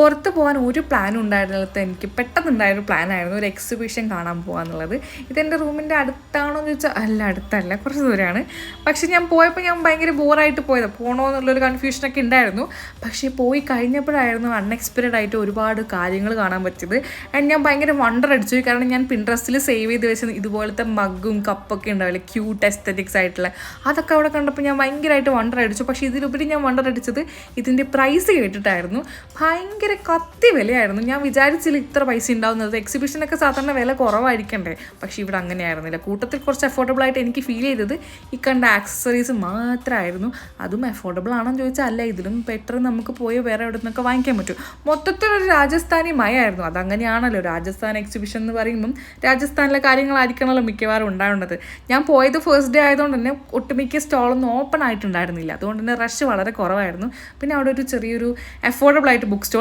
പുറത്ത് പോകാൻ ഒരു പ്ലാനും ഉണ്ടായിരുന്നില്ല. എനിക്ക് പെട്ടെന്നുണ്ടായൊരു പ്ലാനായിരുന്നു ഒരു എക്സിബിഷൻ കാണാൻ പോകാന്നുള്ളത്. ഇതെൻ്റെ റൂമിൻ്റെ അടുത്താണോ എന്ന് ചോദിച്ചാൽ അല്ല, അടുത്തല്ല, കുറച്ച് ദൂരമാണ്. പക്ഷെ ഞാൻ പോയപ്പോൾ ഞാൻ ഭയങ്കര ബോറായിട്ട് പോയത്, പോകണോ എന്നുള്ളൊരു കൺഫ്യൂഷനൊക്കെ ഉണ്ടായിരുന്നു. പക്ഷേ പോയി കഴിഞ്ഞപ്പോഴായിരുന്നു അൺഎക്സ്പെക്റ്റഡ് ആയിട്ട് ഒരുപാട് കാര്യങ്ങൾ കാണാൻ പറ്റിയത്. ആൻഡ് ഞാൻ ഭയങ്കര വണ്ടർ അടിച്ചു, കാരണം ഞാൻ പിൻട്രസ്റ്റിൽ സേവ് ചെയ്ത് വെച്ച ഇതുപോലത്തെ മഗ്ഗും കപ്പൊക്കെ ഉണ്ടാവില്ലേ, ക്യൂട്ട് എസ്തറ്റിക്സ് ആയിട്ടുള്ള, അതൊക്കെ അവിടെ കണ്ടപ്പോൾ ഞാൻ ഭയങ്കരമായിട്ട് വണ്ടർ അടിച്ചു. പക്ഷേ ഇതിലുപരി ഞാൻ വണ്ടർ അടിച്ചത് ഇതിൻ്റെ പ്രൈസ് കേട്ടിട്ടായിരുന്നു. ഭയങ്കര കത്തി വിലയായിരുന്നു. ഞാൻ വിചാരിച്ചില്ല ഇത്ര പൈസ ഉണ്ടാവുന്നത്. എക്സിബിഷനൊക്കെ സാധാരണ വില കുറവായിരിക്കണ്ടേ, പക്ഷേ ഇവിടെ അങ്ങനെ ആയിരുന്നില്ല. കൂട്ടത്തിൽ കുറച്ച് അഫോർഡബിൾ ആയിട്ട് എനിക്ക് ഫീൽ ചെയ്തത് ഈ കണ്ട ആക്സസറീസ് മാത്രമായിരുന്നു. അതും അഫോർഡബിൾ ആണെന്ന് ചോദിച്ചാൽ അല്ല, ഇതിലും ബെറ്റർ നമുക്ക് പോയി വേറെ എവിടെ നിന്നൊക്കെ വാങ്ങിക്കാൻ പറ്റും. മൊത്തത്തിലൊരു രാജസ്ഥാനി മയമായിരുന്നു. അതങ്ങനെയാണല്ലോ, രാജസ്ഥാൻ എക്സിബിഷൻ എന്ന് പറയുമ്പം രാജസ്ഥാനിലെ കാര്യങ്ങളായിരിക്കണമല്ലോ മിക്കവാറും ഉണ്ടാവേണ്ടത്. ഞാൻ പോയത് ഫസ്റ്റ് ഡേ ആയതുകൊണ്ട് തന്നെ ഒട്ടുമിക്ക സ്റ്റോളൊന്നും ഓപ്പൺ ആയിട്ടുണ്ടായിരുന്നില്ല. അതുകൊണ്ട് തന്നെ റഷ് വളരെ കുറവായിരുന്നു. പിന്നെ അവിടെ ഒരു ചെറിയൊരു അഫോർഡബിൾ ആയിട്ട് ബുക്ക് സ്റ്റോൾ